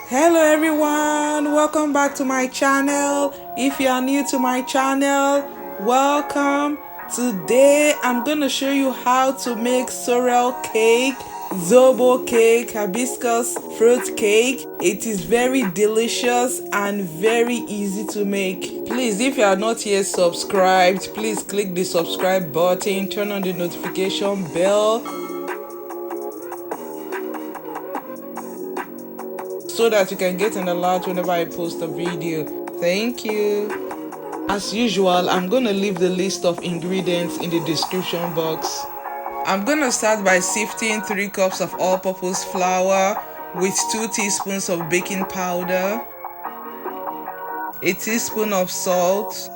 Hello everyone, welcome back to my channel. If you are new to my channel, welcome. Today I'm gonna show you how to make sorrel cake, zobo cake, hibiscus fruit cake. It is very delicious and very easy to make. Please, if you are not yet subscribed, please click the subscribe button, turn on the notification bell so that you can get an alert whenever I post a video. Thank you. As usual, I'm gonna leave the list of ingredients in the description box. I'm gonna start by sifting 3 cups of all-purpose flour with 2 teaspoons of baking powder, a teaspoon of salt,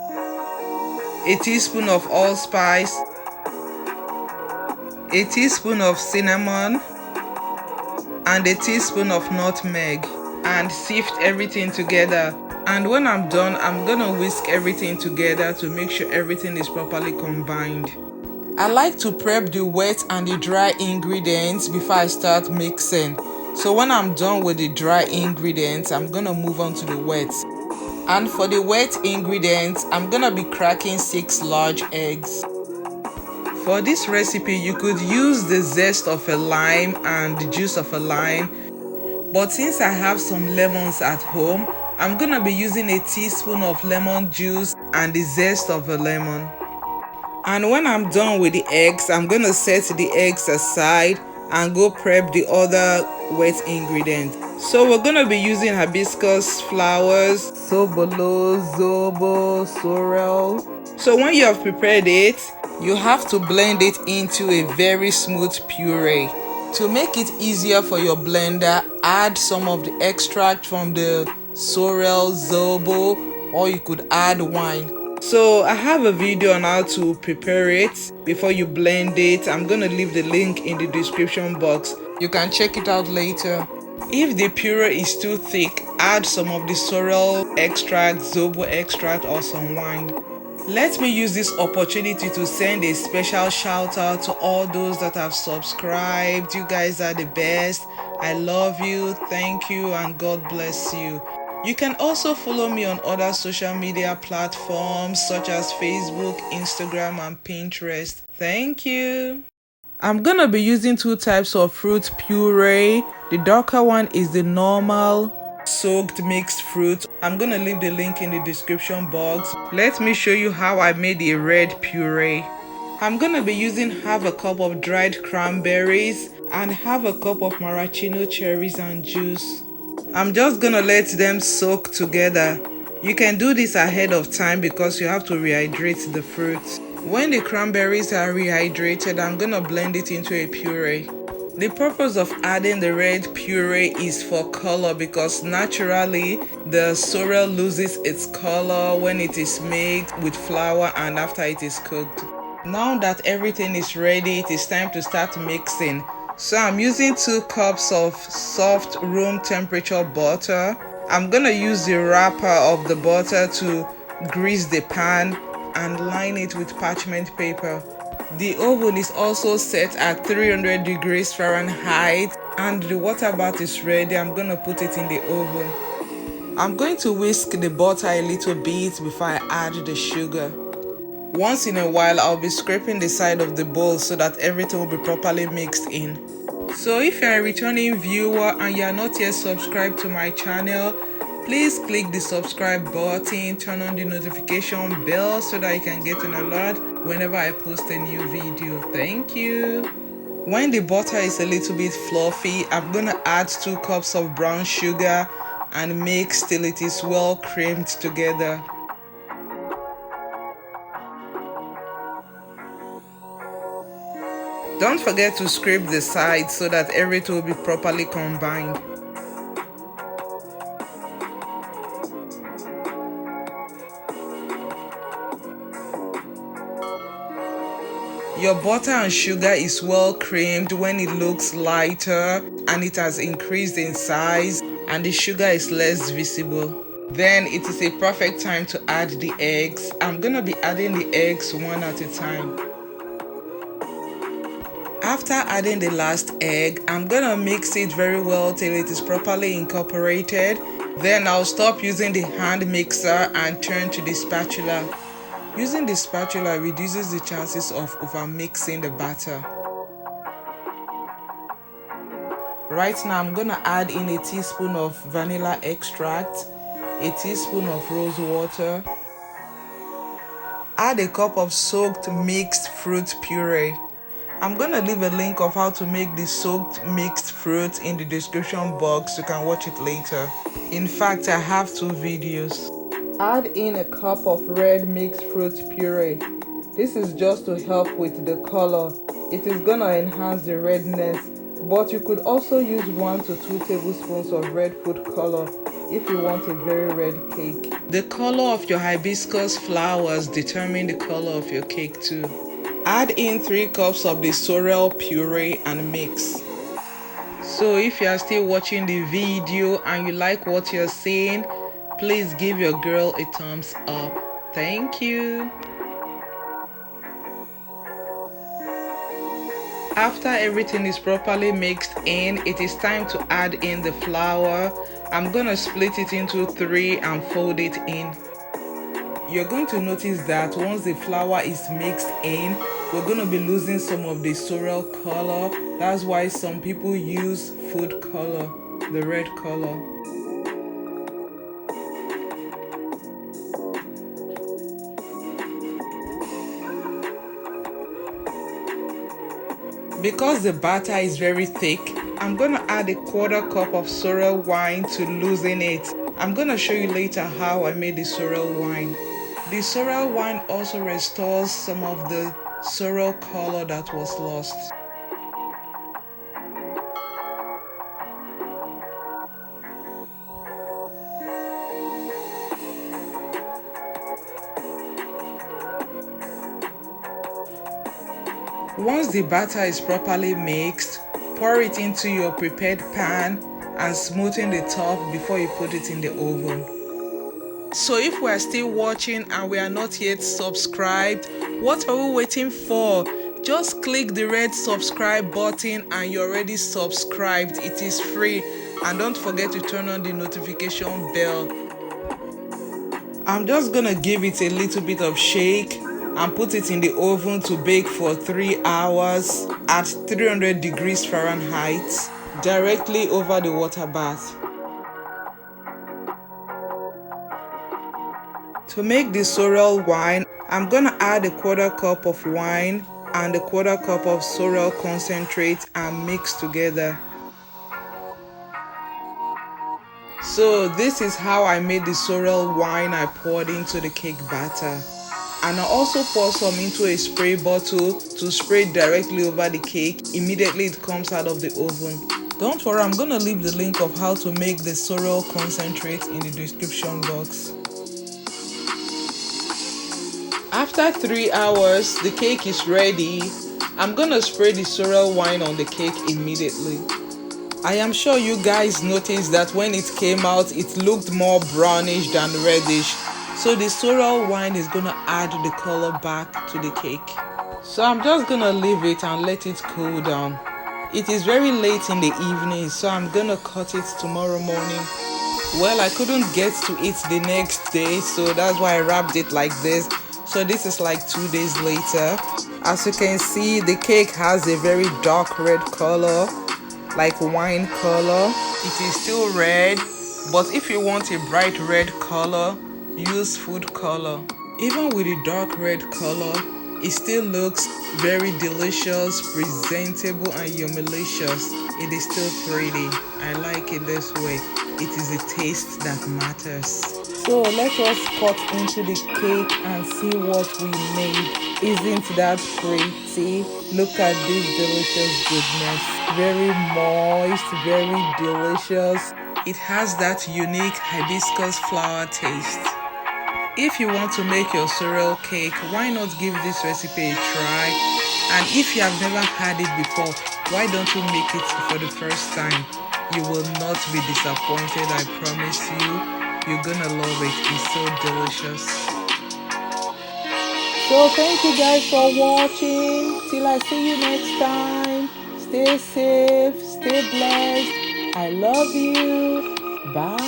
a teaspoon of allspice, a teaspoon of cinnamon, and a teaspoon of nutmeg, and sift everything together. And when I'm done, I'm gonna whisk everything together to make sure everything is properly combined. I like to prep the wet and the dry ingredients before I start mixing. So when I'm done with the dry ingredients, I'm gonna move on to the wet. And for the wet ingredients, I'm gonna be cracking 6 large eggs. For this recipe, you could use the zest of a lime and the juice of a lime, but since I have some lemons at home, I'm gonna be using a teaspoon of lemon juice and the zest of a lemon. And when I'm done with the eggs, I'm gonna set the eggs aside and go prep the other wet ingredients. So we're gonna be using hibiscus flowers, Sobolo, Zobo, Sorrel. So when you have prepared it, you have to blend it into a very smooth puree. To make it easier for your blender, add some of the extract from the Sorrel, Zobo, or you could add wine. So I have a video on how to prepare it before you blend it. I'm gonna leave the link in the description box. You can check it out later. If the puree is too thick, add some of the Sorrel extract, Zobo extract, or some wine. Let me use this opportunity to send a special shout out to all those that have subscribed. You guys are the best. I love you, thank you, and God bless you. You can also follow me on other social media platforms such as Facebook, Instagram, and Pinterest. Thank you. I'm gonna be using 2 types of fruit puree. The darker one is the normal soaked mixed fruit. I'm gonna leave the link in the description box. Let me show you how I made a red puree. I'm gonna be using half a cup of dried cranberries and half a cup of maraschino cherries and juice. I'm just gonna let them soak together. You can do this ahead of time because you have to rehydrate the fruit. When the cranberries are rehydrated, I'm gonna blend it into a puree. The purpose of adding the red puree is for color because naturally the sorrel loses its color when it is mixed with flour and after it is cooked. Now that everything is ready, it is time to start mixing. So I'm using 2 cups of soft room temperature butter. I'm gonna use the wrapper of the butter to grease the pan and line it with parchment paper. The oven is also set at 300 degrees Fahrenheit and the water bath is ready. I'm gonna put it in the oven. I'm going to whisk the butter a little bit before I add the sugar. Once in a while, I'll be scraping the side of the bowl so that everything will be properly mixed in. So if you're a returning viewer and you're not yet subscribed to my channel, please click the subscribe button, turn on the notification bell so that you can get an alert whenever I post a new video. Thank you. When the butter is a little bit fluffy, I'm gonna add 2 cups of brown sugar and mix till it is well creamed together. Don't forget to scrape the sides so that everything will be properly combined. Your butter and sugar is well creamed when it looks lighter and it has increased in size and the sugar is less visible. Then it is a perfect time to add the eggs. I'm gonna be adding the eggs one at a time. After adding the last egg, I'm gonna mix it very well till it is properly incorporated. Then I'll stop using the hand mixer and turn to the spatula. Using the spatula reduces the chances of over-mixing the batter. Right now I'm gonna add in a teaspoon of vanilla extract, a teaspoon of rose water. Add a cup of soaked mixed fruit puree. I'm gonna leave a link of how to make the soaked mixed fruit in the description box. You can watch it later. In fact, I have 2 videos. Add in a cup of red mixed fruit puree. This is just to help with the color. It is gonna enhance the redness, but you could also use 1 to 2 tablespoons of red food color if you want a very red cake. The color of your hibiscus flowers determine the color of your cake too. Add in 3 cups of the sorrel puree and mix. So if you are still watching the video and you like what you're seeing, please give your girl a thumbs up. Thank you. After everything is properly mixed in, it is time to add in the flour. I'm gonna split it into 3 and fold it in. You're going to notice that once the flour is mixed in, we're going to be losing some of the sorrel color. That's why some people use food color, the red color. Because the batter is very thick, I'm going to add a 1/4 cup of sorrel wine to loosen it. I'm going to show you later how I made the sorrel wine. The sorrel wine also restores some of the sorrel color that was lost. Once the batter is properly mixed, pour it into your prepared pan and smoothen the top before you put it in the oven. So if we are still watching and we are not yet subscribed, what are we waiting for? Just click the red subscribe button and you're already subscribed. It is free, and don't forget to turn on the notification bell. I'm just gonna give it a little bit of shake and put it in the oven to bake for 3 hours at 300 degrees Fahrenheit directly over the water bath. To make the sorrel wine, I'm gonna add a 1/4 cup of wine and a 1/4 cup of sorrel concentrate and mix together. So this is how I made the sorrel wine I poured into the cake batter. And I also pour some into a spray bottle to spray directly over the cake immediately it comes out of the oven. Don't worry, I'm gonna leave the link of how to make the sorrel concentrate in the description box. After 3 hours, the cake is ready. I'm gonna spray the sorrel wine on the cake immediately. I am sure you guys noticed that when it came out, it looked more brownish than reddish. So the sorrel wine is gonna add the color back to the cake. So I'm just gonna leave it and let it cool down. It is very late in the evening, so I'm gonna cut it tomorrow morning. Well, I couldn't get to it the next day, so that's why I wrapped it like this. So this is like 2 days later. As you can see, the cake has a very dark red color, like wine color. It is still red, but if you want a bright red color, use food color. Even with the dark red color, it still looks very delicious, presentable, and yumilicious. It is still pretty. I like it this way. It is the taste that matters. So let us cut into the cake and see what we made. Isn't that pretty? Look at this delicious goodness. Very moist, very delicious. It has that unique hibiscus flower taste. If you want to make your sorrel cake, why not give this recipe a try? And if you have never had it before, why don't you make it for the first time? You will not be disappointed, I promise you. You're gonna love it. It's so delicious. So thank you guys for watching. Till I see you next time. Stay safe, stay blessed. I love you. Bye.